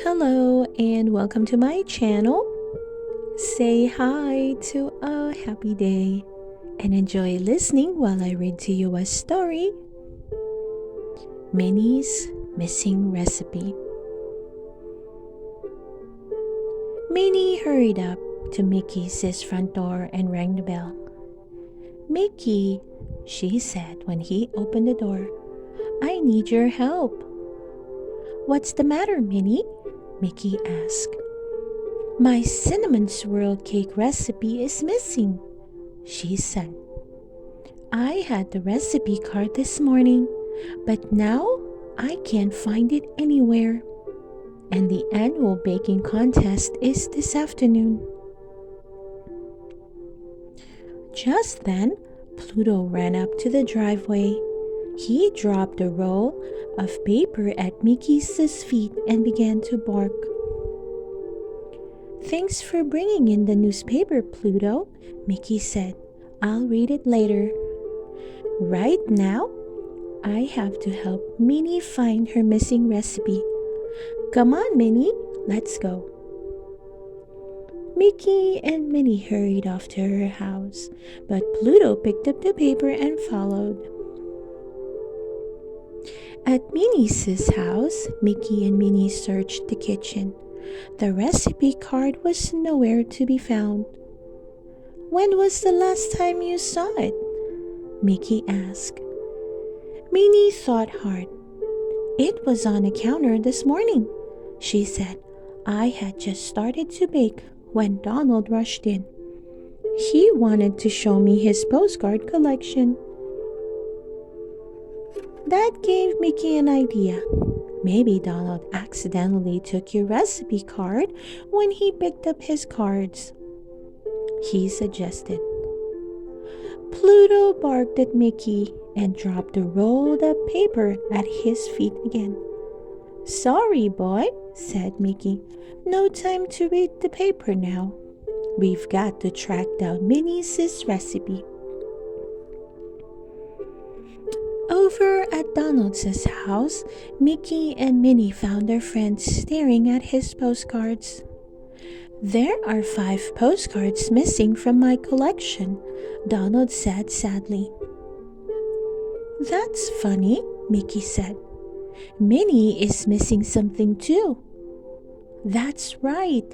Hello and welcome to my channel. Say hi to a happy day and enjoy listening while I read to you a story. Minnie's Missing Recipe. Minnie hurried up to Mickey's front door and rang the bell. "Mickey," she said when he opened the door, "I need your help." "What's the matter, Minnie?" Mickey asked. "My cinnamon swirl cake recipe is missing," she said. "I had the recipe card this morning, but now I can't find it anywhere. And the annual baking contest is this afternoon." Just then, Pluto ran up to the driveway. He dropped a roll of paper at Mickey's feet and began to bark. "Thanks for bringing in the newspaper, Pluto," Mickey said. "I'll read it later. Right now, I have to help Minnie find her missing recipe. Come on, Minnie, let's go." Mickey and Minnie hurried off to her house, but Pluto picked up the paper and followed. At Minnie's house, Mickey and Minnie searched the kitchen. The recipe card was nowhere to be found. "When was the last time you saw it?" Mickey asked. Minnie thought hard. "It was on the counter this morning," she said. "I had just started to bake when Donald rushed in. He wanted to show me his postcard collection." That gave Mickey an idea. "Maybe Donald accidentally took your recipe card when he picked up his cards," he suggested. Pluto barked at Mickey and dropped the rolled up paper at his feet again. "Sorry, boy," said Mickey. "No time to read the paper now. We've got to track down Minnie's recipe." Over at Donald's house, Mickey and Minnie found their friend staring at his postcards. "There are 5 postcards missing from my collection," Donald said sadly. "That's funny," Mickey said. "Minnie is missing something too." "That's right,"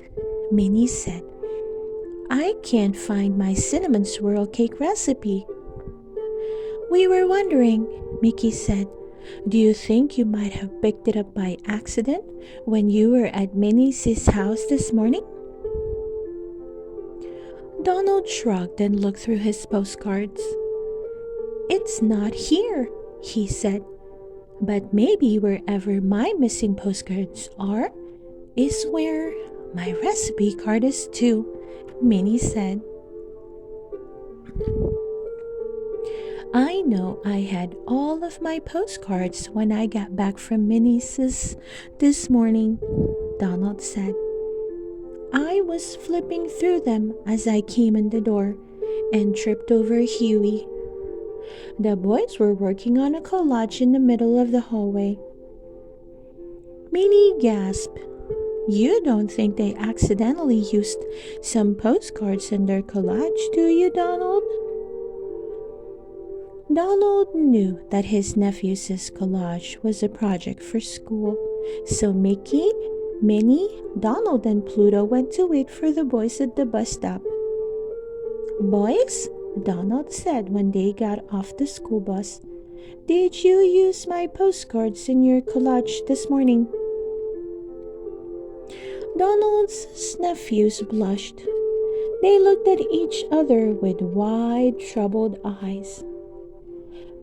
Minnie said. "I can't find my cinnamon swirl cake recipe." "We were wondering," Mickey said, "do you think you might have picked it up by accident when you were at Minnie's house this morning?" Donald shrugged and looked through his postcards. "It's not here," he said. "But maybe wherever my missing postcards are is where my recipe card is too," Minnie said. "I know I had all of my postcards when I got back from Minnie's this morning," Donald said. "I was flipping through them as I came in the door and tripped over Huey. The boys were working on a collage in the middle of the hallway." Minnie gasped. "You don't think they accidentally used some postcards in their collage, do you, Donald?" Donald knew that his nephew's collage was a project for school, so Mickey, Minnie, Donald, and Pluto went to wait for the boys at the bus stop. "Boys," Donald said when they got off the school bus, "did you use my postcards in your collage this morning?" Donald's nephews blushed. They looked at each other with wide, troubled eyes.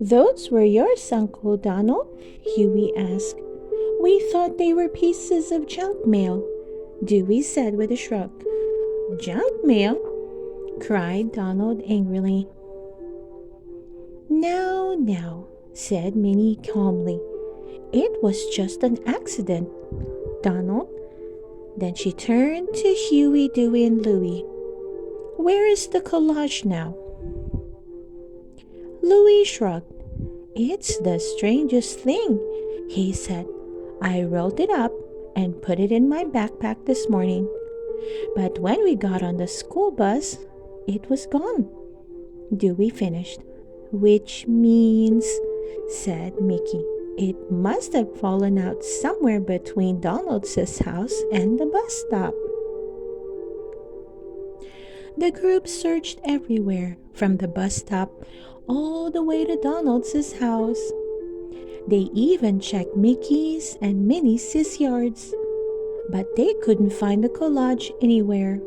"Those were yours, Uncle Donald?" Huey asked. "We thought they were pieces of junk mail," Dewey said with a shrug. "Junk mail?" cried Donald angrily. Now," said Minnie calmly. "It was just an accident, Donald." Then she turned to Huey, Dewey, and Louie. "Where is the collage now?" Louie shrugged. "It's the strangest thing," he said. I rolled it up and put it in my backpack this morning. But when we got on the school bus, it was gone. Dewey finished. Which means, said Mickey, it must have fallen out somewhere between Donald's house and the bus stop. The group searched everywhere, from the bus stop all the way to Donald's house. They even checked Mickey's and Minnie's yards, but they couldn't find the collage anywhere.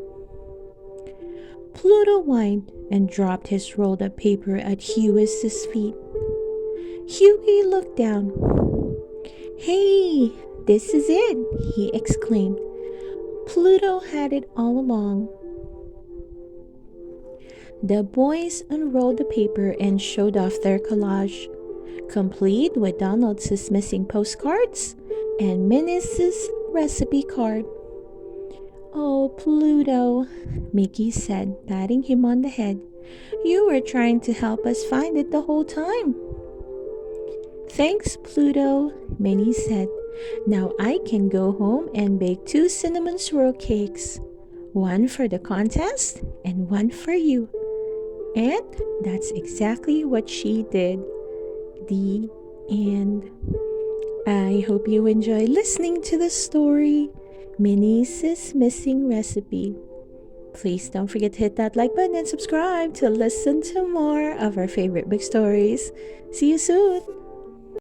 Pluto whined and dropped his rolled up paper at Huey's feet. Huey looked down. Hey, this is it, he exclaimed. Pluto had it all along. The boys unrolled the paper and showed off their collage, complete with Donald's missing postcards and Minnie's recipe card. Oh, Pluto, Mickey said, patting him on the head. You were trying to help us find it the whole time. Thanks, Pluto, Minnie said. Now I can go home and bake 2 cinnamon swirl cakes. One for the contest and one for you. And that's exactly what she did. The end. I hope you enjoy listening to the story, Minnie's Missing Recipe. Please don't forget to hit that like button and subscribe to listen to more of our favorite book stories. See you soon!